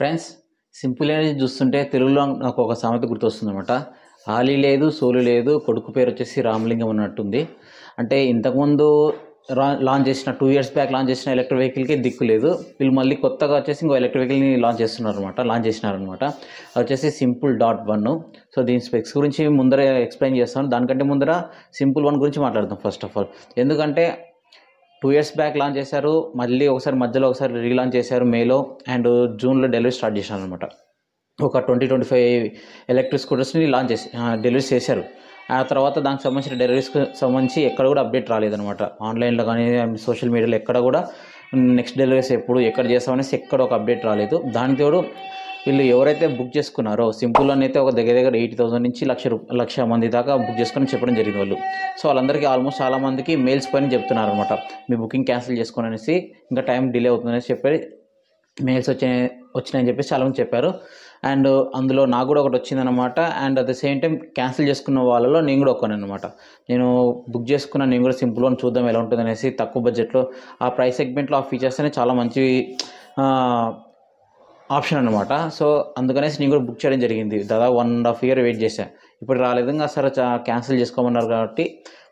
Friends, simple energy చూస్తుంటే తెలుగులో నాకు ఒక సామెత గుర్తొస్తుందన్నమాట. ఆలి లేదు, సోలు లేదు, కొడుకు పేరు వచ్చేసి రామలింగం అన్నట్టుంది. అంటే ఇంతకుముందు లాంచ్ చేసిన 2 ఇయర్స్ బ్యాక్ లాంచ్ చేసిన ఎలక్ట్రిక్ వెహికల్కి దిక్కు లేదు. వీళ్ళు మళ్ళీ కొత్తగా వచ్చేసి ఇంకో ఎలక్ట్రిక్ వెహికల్ని లాంచ్ చేసినారనమాట. అది వచ్చేసి సింపుల్ డాట్ 1. సో దీని స్పెక్స్ గురించి ముందర ఎక్స్ప్లెయిన్ చేస్తాను. దానికంటే ముందర సింపుల్ 1 గురించి మాట్లాడదాం ఫస్ట్ ఆఫ్ ఆల్. ఎందుకంటే 2 ఇయర్స్ బ్యాక్ లాంచ్ చేశారు, మళ్ళీ మధ్యలో ఒకసారి రీలాంచ్ చేశారు మేలో, అండ్ జూన్లో డెలివరీ స్టార్ట్ చేశారు అనమాట. ఒక 20-25 ఎలక్ట్రిక్ స్కూటర్స్ని డెలివరీస్ చేశారు. ఆ తర్వాత దానికి సంబంధించిన డెలివరీస్కి సంబంధించి ఎక్కడ కూడా అప్డేట్ రాలేదనమాట. ఆన్లైన్లో కానీ సోషల్ మీడియాలో ఎక్కడ కూడా నెక్స్ట్ డెలివరీస్ ఎక్కడ చేస్తామనేసి ఎక్కడ ఒక అప్డేట్ రాలేదు. దానికి తోడు వీళ్ళు ఎవరైతే బుక్ చేసుకున్నారో సింపుల్ అని అయితే ఒక దగ్గర 80,000 నుంచి లక్ష మంది దాకా బుక్ చేసుకొని చెప్పడం జరిగింది వాళ్ళు. సో వాళ్ళందరికీ ఆల్మోస్ట్ చాలామందికి మెయిల్స్ పైన చెప్తున్నారు అనమాట, మీ బుకింగ్ క్యాన్సిల్ చేసుకొని అనేసి, ఇంకా టైం డిలే అవుతుందనేసి చెప్పి మెయిల్స్ వచ్చినాయని చెప్పేసి చాలామంది చెప్పారు. అండ్ అందులో నాకు కూడా ఒకటి వచ్చిందనమాట. And at the same time cancel చేసుకున్న వాళ్ళలో నేను కూడా ఒక్కనమాట. నేను బుక్ చేసుకున్న, నేను కూడా సింపుల్ అని చూద్దాం ఎలా ఉంటుంది అనేసి, తక్కువ బడ్జెట్లో ఆ ప్రైస్ సెగ్మెంట్లో ఆ ఫీచర్స్ అనేవి చాలా మంచి ఆప్షన్ అనమాట. సో అందుకనేసి నేను కూడా బుక్ చేయడం జరిగింది. దాదాపు 1.5 year వెయిట్ చేశాను, ఇప్పుడు రాలేదు. ఇంకా సరే క్యాన్సిల్ చేసుకోమన్నారు కాబట్టి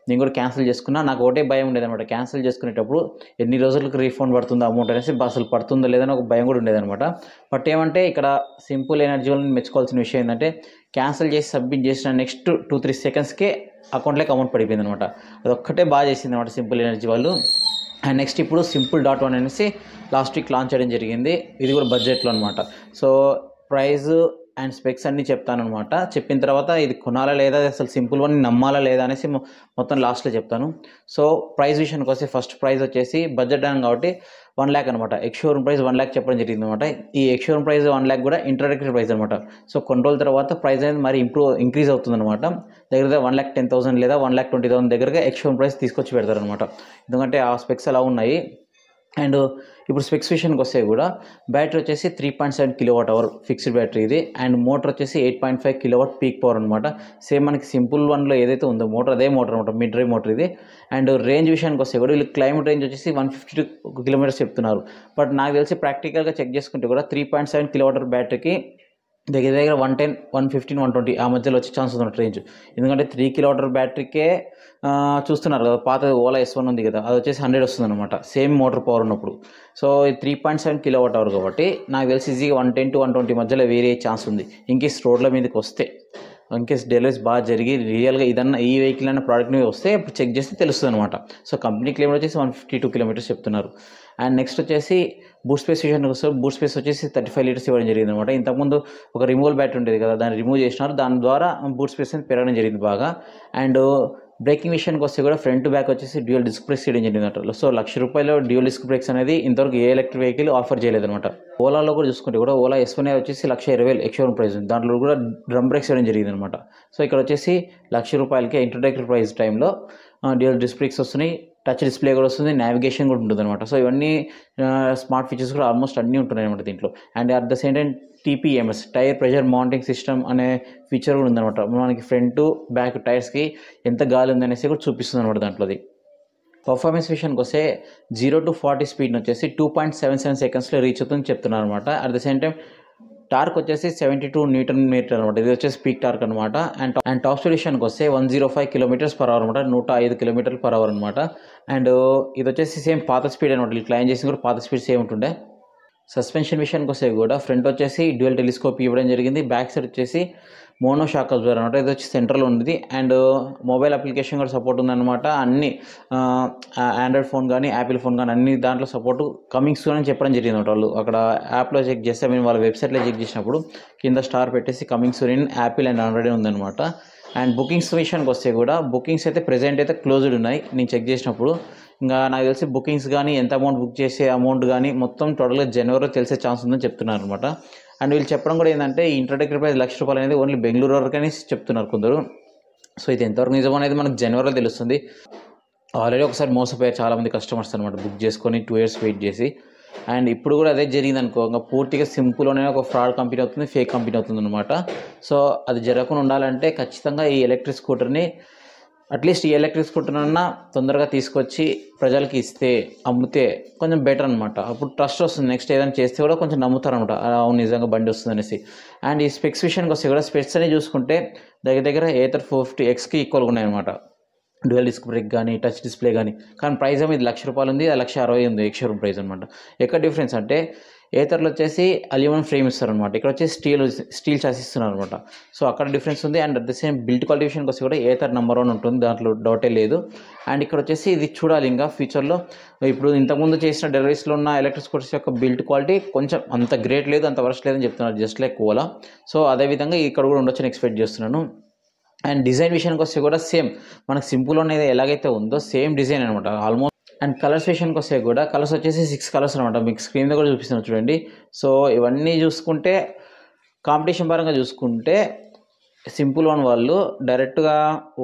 నేను కూడా క్యాన్సిల్ చేసుకున్నా. నాకు ఒకటే భయం ఉండేదన్నమాట, క్యాన్సిల్ చేసుకునేటప్పుడు ఎన్ని రోజులకు రీఫండ్ పడుతుందో అమౌంట్ అనేసి, అసలు పడుతుందో లేదని ఒక భయం కూడా ఉండేదన్నమాట. బట్ ఏమంటే ఇక్కడ సింపుల్ ఎనర్జీ వాళ్ళని మెచ్చుకోవాల్సిన విషయం ఏంటంటే, క్యాన్సిల్ చేసి సబ్మిట్ చేసిన నెక్స్ట్ 2-3 secondsకే అకౌంట్లోకి అమౌంట్ పడిపోయింది అనమాట. అది ఒక్కటే బాగా చేసింది అనమాట సింపుల్ ఎనర్జీ వాళ్ళు. అండ్ నెక్స్ట్ ఇప్పుడు సింపుల్ డాట్ 1 అనేసి లాస్ట్ వీక్ లాంచ్ చేయడం జరిగింది. ఇది కూడా బడ్జెట్లో అనమాట. సో ప్రైస్ అండ్ స్పెక్స్ అన్నీ చెప్తానమాట. చెప్పిన తర్వాత ఇది కొనాలా లేదా, అసలు సింపుల్ 1 నమ్మాలా లేదా అనేసి మొత్తం లాస్ట్లో చెప్తాను. సో ప్రైస్ విషయానికి వస్తే, ఫస్ట్ ప్రైస్ వచ్చేసి బడ్జెట్ అని కాబట్టి 1 lakh అనమాట. ఎక్స్-షోరూమ్ ప్రైస్ 1 lakh చెప్పడం జరిగింది అనమాట. ఈ ఎక్స్-షోరూమ్ ప్రైస్ 1 lakh కూడా ఇంట్రడక్టరీ ప్రైస్ అనమాట. సో కొన్ని రోజుల తర్వాత ప్రైస్ అనేది మరి ఇంక్రీజ్ అవుతుంది అనమాట. దగ్గర 1,10,000 లేదా 1,20,000 దగ్గరగా ఎక్స్-షోరూమ్ ప్రైస్ తీసుకొచ్చి పెడతారనమాట. ఎందుకంటే ఆ స్పెక్స్ అలా ఉన్నాయి. అండ్ ఇప్పుడు స్పెక్స్ విషయానికి వస్తే కూడా బ్యాటరీ వచ్చేసి 3.7 kWh ఫిక్స్డ్ బ్యాటరీ ఇది. అండ్ మోటార్ వచ్చేసి 8.5 kW పీక్ పవర్ అనమాట. సేమ్ మనకి సింపుల్ 1లో ఏదైతే ఉందో మోటార్, అదే మోటార్ అనమాట, మిడ్ డ్రైవ్ మోటార్ ఇది. అండ్ రేంజ్ విషయానికి వస్తే కూడా వీళ్ళు క్లైమేట్ రేంజ్ వచ్చేసి 152 km చెప్తున్నారు. బట్ నాకు తెలిసి ప్రాక్టికల్గా చెక్ చేసుకుంటే కూడా 3.7 kWh బ్యాటరీకి దగ్గర 110, 115, 120 ఆ మధ్యలో వచ్చే ఛాన్స్ ఉంది రేంజ్. ఎందుకంటే 3 kWh బ్యాటరీకే చూస్తున్నారు కదా, పాత ఓలా S1 ఉంది కదా, అది వచ్చేసి 100 వస్తుంది అనమాట సేమ్ మోటార్ పవర్ ఉన్నప్పుడు. సో 3.7 kWh కాబట్టి నాకు తెలిసి ఈజీగా 110 to 120 మధ్యలో వేరే ఛాన్స్ ఉంది. ఇంకేస్ రోడ్ల మీదకి వస్తే, ఇంకేస్ డెలివరీస్ బాగా జరిగి రియల్గా ఇదన్నా ఈ వెహికల్ అన్న ప్రోడక్ట్ మీద వస్తే ఇప్పుడు చెక్ చేస్తే తెలుస్తుంది అనమాట. సో కంపెనీ క్లెయిమ్ వచ్చేసి 152 km చెప్తున్నారు. అండ్ నెక్స్ట్ వచ్చేసి బూట్ స్పేస్ విషయానికి వస్తే, బూట్ స్పేస్ వచ్చేసి 35 liters ఇవ్వడం జరిగింది అనమాట. ఇంతకుముందు ఒక రిమూవల్ బ్యాటరీ ఉండేది కదా, దాన్ని రిమూవ్ చేసినారు. దాని ద్వారా బూట్ స్పేస్ అనేది పెరగడం జరిగింది బాగా. అండ్ బ్రేకింగ్ విషయానికి వస్తే కూడా ఫ్రంట్ టు బ్యాక్ వచ్చేసి డ్యూయల్ డిస్క్ బ్రేక్స్ చేయడం జరిగింది. సో ₹1,00,000 డ్యూయల్ డిస్క్ బ్రేక్స్ అనేది ఇంతవరకు ఏ ఎలక్ట్రిక్ వెహికల్ ఆఫర్ చేయలేదన్నమాట. ఓలాలో కూడా చూసుకుంటే కూడా ఓలా S1 వచ్చేసి 1,20,000 ఎక్స్-షోరూమ్ ప్రైస్ ఉంది. దాంట్లో కూడా డ్రమ్ బ్రేక్స్ చేయడం జరిగింది అనమాట. సో ఇక్కడ వచ్చేసి ₹1,00,000కే ఇంట్రడక్టరీ ప్రైస్ టైంలో డ్యూయల్ డిస్క్ బ్రేక్స్ వస్తున్నాయి, టచ్ డిస్ప్లే కూడా వస్తుంది, నావిగేషన్ కూడా ఉంటుంది అనమాట. సో ఇవన్నీ స్మార్ట్ ఫీచర్స్ కూడా ఆల్మోస్ట్ అన్నీ ఉంటున్నాయి అనమాట దీంట్లో. And at the same time TPMS tyre pressure monitoring system అనే ఫీచర్ కూడా ఉందన్నమాట. మనకి ఫ్రంట్ బ్యాక్ టైర్స్కి ఎంత గాలి ఉందనేసి కూడా చూపిస్తుంది అనమాట దాంట్లోది. పర్ఫార్మెన్స్ విషయానికి వస్తే 0 to 40 స్పీడ్ని వచ్చేసి 2.77 secondsలో రీచ్ అవుతుందని చెప్తున్నారు అనమాట. At the same time torque వచ్చేసి 72 Nm అనమాట. ఇది వచ్చేసి పీక్ టార్క్ అనమాట. అండ్ టాప్ స్పీడ్ విషయానికి వస్తే 105 km/h అనమాట, 105 km/h అనమాట. అండ్ ఇది వచ్చేసి సేమ్ పాత స్పీడ్ అనమాట. వీళ్ళు క్లైమ్ చేసి కూడా పాత స్పీడ్ సేమ్ ఉంటుండే. సస్పెన్షన్ విషయానికి వస్తే కూడా ఫ్రంట్ వచ్చేసి డ్యూయల్ టెలిస్కోప్ ఇవ్వడం జరిగింది. బ్యాక్ సైడ్ వచ్చేసి మోనో షాక్ అబ్జర్వర్ అనమాట. ఇది వచ్చి సెంట్రల్ ఉంది. అండ్ మొబైల్ అప్లికేషన్ కూడా సపోర్ట్ ఉందన్నమాట. అన్ని ఆండ్రాయిడ్ ఫోన్ కానీ యాపిల్ ఫోన్ కానీ అన్ని దాంట్లో సపోర్ట్ కమింగ్ సూన్ అని చెప్పడం జరిగింది అనమాట. వాళ్ళు అక్కడ యాప్లో చెక్ చేస్తే, మేము వాళ్ళ వెబ్సైట్లో చెక్ చేసినప్పుడు కింద స్టార్ పెట్టేసి coming soon in Apple and Android ఉందన్నమాట. అండ్ బుకింగ్స్ విషయానికి వస్తే కూడా బుకింగ్స్ అయితే ప్రెజెంట్ అయితే క్లోజ్డ్ ఉన్నాయి నేను చెక్ చేసినప్పుడు. ఇంకా నాకు తెలిసి బుకింగ్స్ కానీ ఎంత అమౌంట్ బుక్ చేసే అమౌంట్ కానీ మొత్తం టోటల్గా జనవరిలో తెలిసే ఛాన్స్ ఉందని చెప్తున్నారు అనమాట. అండ్ వీళ్ళు చెప్పడం కూడా ఏంటంటే, ఈ ఇంట్రడక్టరీ ప్రైస్ ₹1,00,000 అనేది ఓన్లీ బెంగళూరు వరకు అని చెప్తున్నారు కొందరు. సో ఇది ఎంతవరకు నిజం అనేది మనకు జనవరిలో తెలుస్తుంది. ఆల్రెడీ ఒకసారి మోసపోయారు చాలామంది కస్టమర్స్ అనమాట, బుక్ చేసుకొని 2 years వెయిట్ చేసి. అండ్ ఇప్పుడు కూడా అదే జరిగింది అనుకో, ఇంకా పూర్తిగా సింపుల్ అనే ఒక ఫ్రాడ్ కంపెనీ అవుతుంది, ఫేక్ కంపెనీ అవుతుంది అనమాట. సో అది జరగకుండా ఉండాలంటే ఖచ్చితంగా ఈ ఎలక్ట్రిక్ స్కూటర్ని అట్లీస్ట్ ఈ ఎలక్ట్రిక్ స్కూటర్నన్నా తొందరగా తీసుకొచ్చి ప్రజలకి ఇస్తే అమ్మితే కొంచెం బెటర్ అనమాట. అప్పుడు ట్రస్ట్ వస్తుంది, నెక్స్ట్ ఏదైనా చేస్తే కూడా కొంచెం నమ్ముతారనమాట, అవును నిజంగా బండి వస్తుంది అనేసి. అండ్ ఈ స్పెక్స్ విషయానికి వస్తే కూడా స్పెక్స్ అని చూసుకుంటే దగ్గర దగ్గర ఏథర్ 450Xకి ఈక్వల్గా ఉన్నాయన్నమాట. డ్యూయల్ డిస్క్ బ్రేక్ కానీ టచ్ డిస్ప్లే కానీ ప్రైస్ ఏమో ఇది ₹1,00,000 ఉంది, అది 1,60,000 ఉంది ఎక్స్-షోరూమ్ ప్రైస్ అనమాట. ఎక్కడ డిఫరెన్స్ అంటే ఏథర్లో వచ్చేసి అల్యూమినియం ఫ్రేమ్ ఇస్తారనమాట, ఇక్కడ వచ్చేసి స్టీల్ చాసిస్ ఇస్తున్నారు అనమాట. సో అక్కడ డిఫరెన్స్ ఉంది. And at the same build quality విషయానికి వస్తే కూడా ఏథర్ నెంబర్ 1 ఉంటుంది, దాంట్లో డౌటే లేదు. అండ్ ఇక్కడ వచ్చేసి ఇది చూడాలి ఇంకా ఫ్యూచర్లో. ఇప్పుడు ఇంతకుముందు చేసిన డెలివరీస్లో ఉన్న ఎలక్ట్రిక్ స్కూటర్స్ యొక్క బిల్డ్ క్వాలిటీ కొంచెం అంత గ్రేట్ లేదు, అంత వర్స్ట్ లేదని చెప్తున్నారు, జస్ట్ లైక్ ఓలా. సో అదేవిధంగా ఇక్కడ కూడా ఉండొచ్చని ఎక్స్పెక్ట్ చేస్తున్నాను. అండ్ డిజైన్ విషయానికి వస్తే కూడా సేమ్ మనకు సింపుల్ అనేది ఎలాగైతే ఉందో సేమ్ డిజైన్ అనమాట ఆల్మోస్ట్. అండ్ కలర్స్ విషయానికి వస్తే కూడా కలర్స్ వచ్చేసి 6 కలర్స్ అనమాట, మీకు స్క్రీన్ మీద కూడా చూపిస్తున్నాను చూడండి. సో ఇవన్నీ చూసుకుంటే కాంపిటీషన్ పరంగా చూసుకుంటే సింపుల్ వన్ వాళ్ళు డైరెక్ట్గా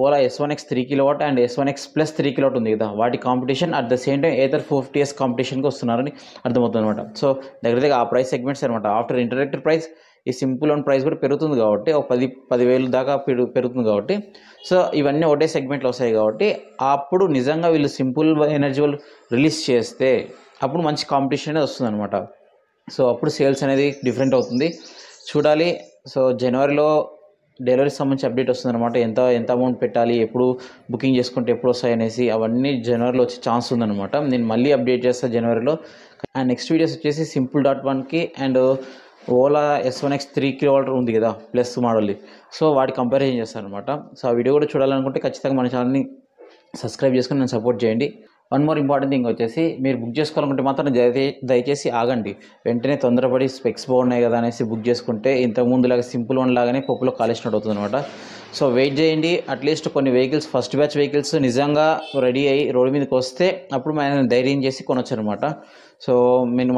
Ola S1X 3 kW and S1X plus 3 kW ఉంది కదా, వాటి competition at the same time Ather 450S కాంపిటీషన్కి వస్తున్నారని అర్థమవుతుంది అనమాట. సో దగ్గర ఆ ప్రైస్ సెగ్మెంట్స్ అనమాట. ఆఫ్టర్ ఇంటరాక్టివ్ ప్రైస్ ఈ సింపుల్ వన్ ప్రైస్ కూడా పెరుగుతుంది కాబట్టి ఒక 10,000 దాకా పెరుగుతుంది కాబట్టి, సో ఇవన్నీ ఒకటే సెగ్మెంట్లో వస్తాయి కాబట్టి అప్పుడు నిజంగా వీళ్ళు సింపుల్ ఎనర్జీ వాళ్ళు రిలీజ్ చేస్తే అప్పుడు మంచి కాంపిటీషన్ అనేది వస్తుంది అనమాట. సో అప్పుడు సేల్స్ అనేది డిఫరెంట్ అవుతుంది, చూడాలి. సో జనవరిలో డెలివరీకి సంబంధించి అప్డేట్ వస్తుంది అనమాట, ఎంత అమౌంట్ పెట్టాలి, ఎప్పుడు బుకింగ్ చేసుకుంటే ఎప్పుడు వస్తాయి అనేసి అవన్నీ జనవరిలో వచ్చే ఛాన్స్ ఉందన్నమాట. నేను మళ్ళీ అప్డేట్ చేస్తాను జనవరిలో. అండ్ నెక్స్ట్ వీడియోస్ వచ్చేసి Simple.1కి అండ్ ఓలా S1X 3 kW ఉంది కదా ప్లస్ మోడల్ది, సో వాటి కంపారిజన్ చేస్తారనమాట. సో ఆ వీడియో కూడా చూడాలనుకుంటే ఖచ్చితంగా మన ఛానల్ని సబ్స్క్రైబ్ చేసుకుని నన్ను సపోర్ట్ చేయండి. వన్ మోర్ ఇంపార్టెంట్ థింగ్ వచ్చేసి మీరు బుక్ చేసుకోవాలనుకుంటే మాత్రం దయచేసి ఆగండి, వెంటనే తొందరపడి స్పెక్స్ బాగున్నాయి కదా అనేసి బుక్ చేసుకుంటే ఇంతకుముందు లాగా సింపుల్ వన్ లాగానే పప్పులో కాలేసినట్టు అవుతుంది అనమాట. సో వెయిట్ చేయండి, అట్లీస్ట్ కొన్ని వెహికల్స్ ఫస్ట్ బ్యాచ్ వెహికల్స్ నిజంగా రెడీ అయ్యి రోడ్డు మీదకి వస్తే అప్పుడు మనం ధైర్యం చేసి కొనొచ్చు అనమాట. సో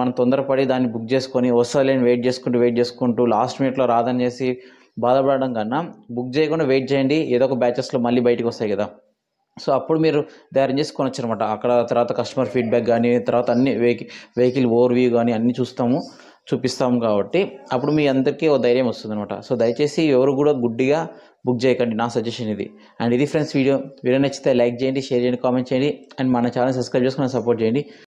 మనం తొందరపడి దాన్ని బుక్ చేసుకొని వస్తలేని వెయిట్ చేసుకుంటూ లాస్ట్ మినిట్లో రాదని చేసి బాధపడడం కన్నా బుక్ చేయకుండా వెయిట్ చేయండి, ఏదో ఒక బ్యాచెస్లో మళ్ళీ బయటకు వస్తాయి కదా, సో అప్పుడు మీరు ధైర్యం చేసి కొనొచ్చు అనమాట. అక్కడ తర్వాత కస్టమర్ ఫీడ్బ్యాక్ కానీ తర్వాత అన్ని వెహికల్ ఓవర్వ్యూ కానీ అన్నీ చూపిస్తాము కాబట్టి అప్పుడు మీ అందరికీ ఓ ధైర్యం వస్తుంది అనమాట. సో దయచేసి ఎవరు కూడా గుడ్డిగా బుక్ చేయకండి, నా సజెషన్ ఇది. అండ్ ఇది ఫ్రెండ్స్ వీడియో నచ్చితే లైక్ చేయండి, షేర్ చేయండి, కామెంట్ చేయండి. అండ్ మన ఛానల్ సబ్స్క్రైబ్ చేసుకుని సపోర్ట్ చేయండి.